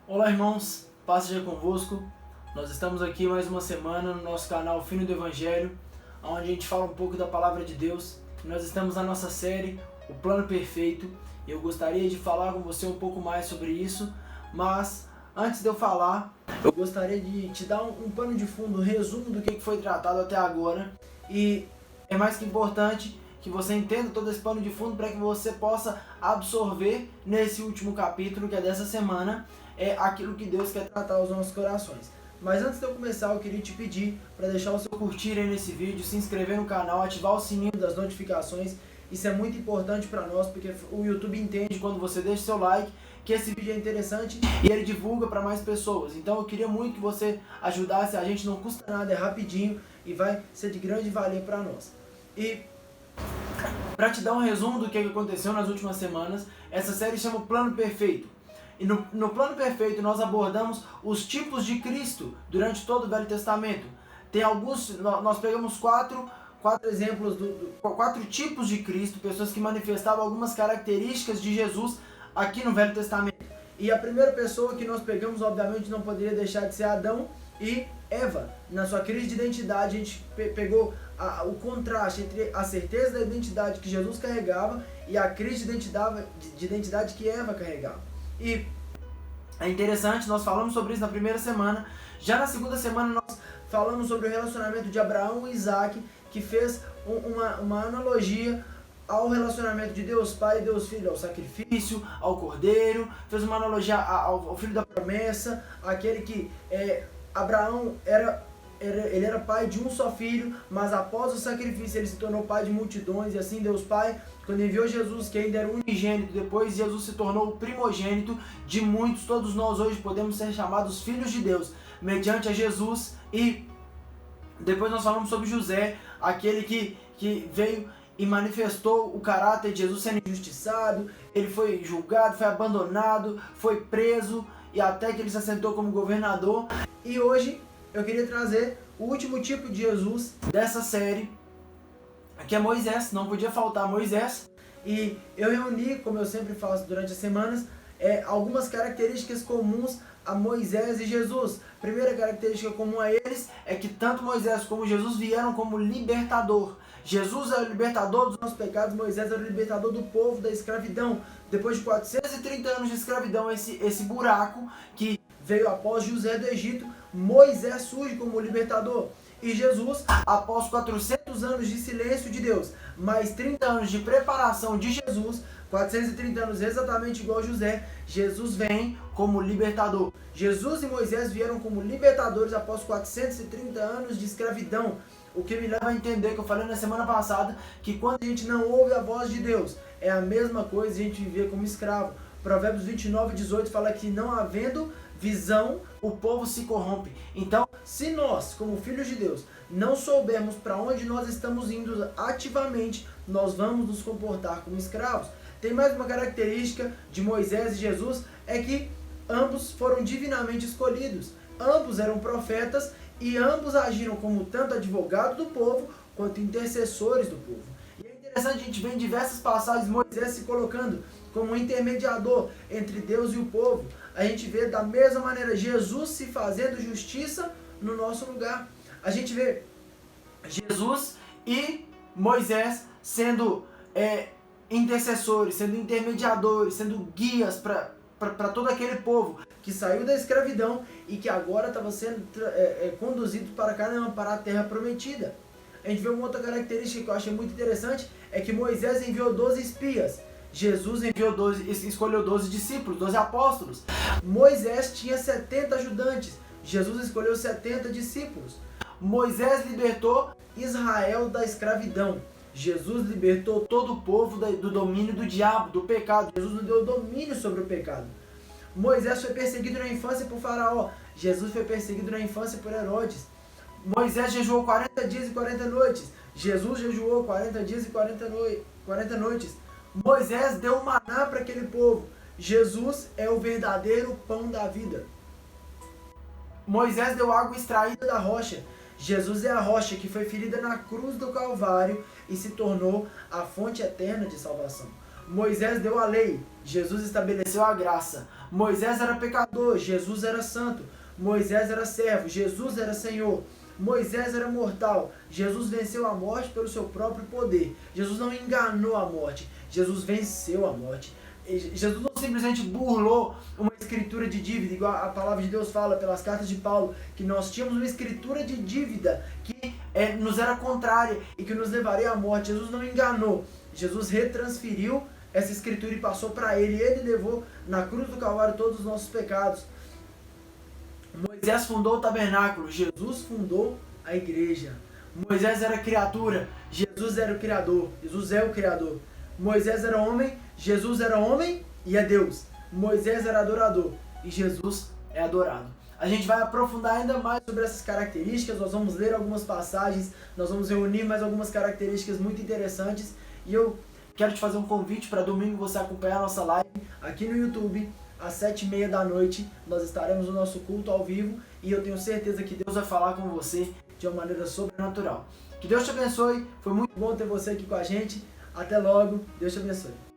Olá irmãos, paz seja convosco. Nós estamos aqui mais uma semana no nosso canal Filho do Evangelho, onde a gente fala um pouco da Palavra de Deus. Nós estamos na nossa série, O Plano Perfeito, e eu gostaria de falar com você um pouco mais sobre isso, mas antes de eu falar, eu gostaria de te dar um pano de fundo, um resumo do que foi tratado até agora, e é mais que importante que você entenda todo esse pano de fundo para que você possa absorver nesse último capítulo, que é dessa semana, aquilo que Deus quer tratar aos nossos corações. Mas antes de eu começar, eu queria te pedir para deixar o seu curtir aí nesse vídeo, se inscrever no canal, ativar o sininho das notificações. Isso é muito importante para nós, porque o YouTube entende quando você deixa seu like, que esse vídeo é interessante e ele divulga para mais pessoas. Então eu queria muito que você ajudasse, a gente não custa nada, é rapidinho e vai ser de grande valia para nós. E para te dar um resumo do que aconteceu nas últimas semanas, essa série chama O Plano Perfeito. E no Plano Perfeito nós abordamos os tipos de Cristo durante todo o Velho Testamento. Tem alguns, nós pegamos quatro exemplos, quatro tipos de Cristo, pessoas que manifestavam algumas características de Jesus aqui no Velho Testamento. E a primeira pessoa que nós pegamos, obviamente, não poderia deixar de ser Adão e Eva. Na sua crise de identidade, a gente pegou o contraste entre a certeza da identidade que Jesus carregava e a crise de identidade que Eva carregava. E é interessante, nós falamos sobre isso na primeira semana. Já na segunda semana nós falamos sobre o relacionamento de Abraão e Isaac, que fez uma analogia ao relacionamento de Deus Pai e Deus Filho, ao sacrifício, ao cordeiro, fez uma analogia ao filho da promessa, aquele que Abraão ele era pai de um só filho, mas após o sacrifício ele se tornou pai de multidões, e assim Deus Pai, quando enviou Jesus, que ainda era unigênito, depois Jesus se tornou o primogênito de muitos. Todos nós hoje podemos ser chamados filhos de Deus, mediante a Jesus. E depois nós falamos sobre José, aquele que veio e manifestou o caráter de Jesus sendo injustiçado. Ele foi julgado, foi abandonado, foi preso, e até que ele se assentou como governador. E hoje eu queria trazer o último tipo de Jesus dessa série, que é Moisés. Não podia faltar Moisés. E eu reuni, como eu sempre faço durante as semanas, algumas características comuns a Moisés e Jesus. Primeira característica comum a eles é que tanto Moisés como Jesus vieram como libertador. Jesus é o libertador dos nossos pecados, Moisés é o libertador do povo da escravidão. Depois de 430 anos de escravidão, esse buraco que veio após José do Egito, Moisés surge como libertador. E Jesus, após 400 anos de silêncio de Deus, mais 30 anos de preparação de Jesus, 430 anos exatamente igual a José, Jesus vem como libertador. Jesus e Moisés vieram como libertadores após 430 anos de escravidão. O que me leva a entender, que eu falei na semana passada, que quando a gente não ouve a voz de Deus, é a mesma coisa a gente viver como escravo. Provérbios 29:18 fala que não havendo visão, o povo se corrompe. Então, se nós, como filhos de Deus, não soubermos para onde nós estamos indo ativamente, nós vamos nos comportar como escravos. Tem mais uma característica de Moisés e Jesus, é que ambos foram divinamente escolhidos. Ambos eram profetas e ambos agiram como tanto advogado do povo, quanto intercessores do povo. E é interessante, a gente vê em diversas passagens Moisés se colocando como intermediador entre Deus e o povo. A gente vê da mesma maneira Jesus se fazendo justiça no nosso lugar. A gente vê Jesus e Moisés sendo intercessores, sendo intermediadores, sendo guias para todo aquele povo que saiu da escravidão e que agora estava sendo conduzido para Canaã, para a terra prometida. A gente vê uma outra característica que eu achei muito interessante, é que Moisés enviou 12 espias. Jesus escolheu 12 discípulos, 12 apóstolos. Moisés tinha 70 ajudantes. Jesus escolheu 70 discípulos. Moisés libertou Israel da escravidão. Jesus libertou todo o povo do domínio do diabo, do pecado. Jesus nos deu domínio sobre o pecado. Moisés foi perseguido na infância por Faraó. Jesus foi perseguido na infância por Herodes. Moisés jejuou 40 dias e 40 noites. Jesus jejuou 40 dias e 40 noites. Moisés deu maná para aquele povo. Jesus é o verdadeiro pão da vida. Moisés deu água extraída da rocha. Jesus é a rocha que foi ferida na cruz do Calvário e se tornou a fonte eterna de salvação. Moisés deu a lei, Jesus estabeleceu a graça. Moisés era pecador, Jesus era santo. Moisés era servo, Jesus era Senhor. Moisés era mortal, Jesus venceu a morte pelo seu próprio poder. Jesus não enganou a morte, Jesus venceu a morte. Jesus não simplesmente burlou uma escritura de dívida, igual a palavra de Deus fala pelas cartas de Paulo, que nós tínhamos uma escritura de dívida que nos era contrária e que nos levaria à morte. Jesus não enganou, Jesus retransferiu essa escritura e passou para ele. Ele levou na cruz do Calvário todos os nossos pecados. Moisés fundou o tabernáculo, Jesus fundou a igreja. Moisés era criatura, Jesus era o Criador, Jesus é o Criador. Moisés era homem, Jesus era homem e é Deus. Moisés era adorador e Jesus é adorado. A gente vai aprofundar ainda mais sobre essas características, nós vamos ler algumas passagens, nós vamos reunir mais algumas características muito interessantes. E eu quero te fazer um convite para domingo você acompanhar a nossa live aqui no YouTube. Às 7h30 da noite nós estaremos no nosso culto ao vivo e eu tenho certeza que Deus vai falar com você de uma maneira sobrenatural. Que Deus te abençoe, foi muito bom ter você aqui com a gente. Até logo, Deus te abençoe.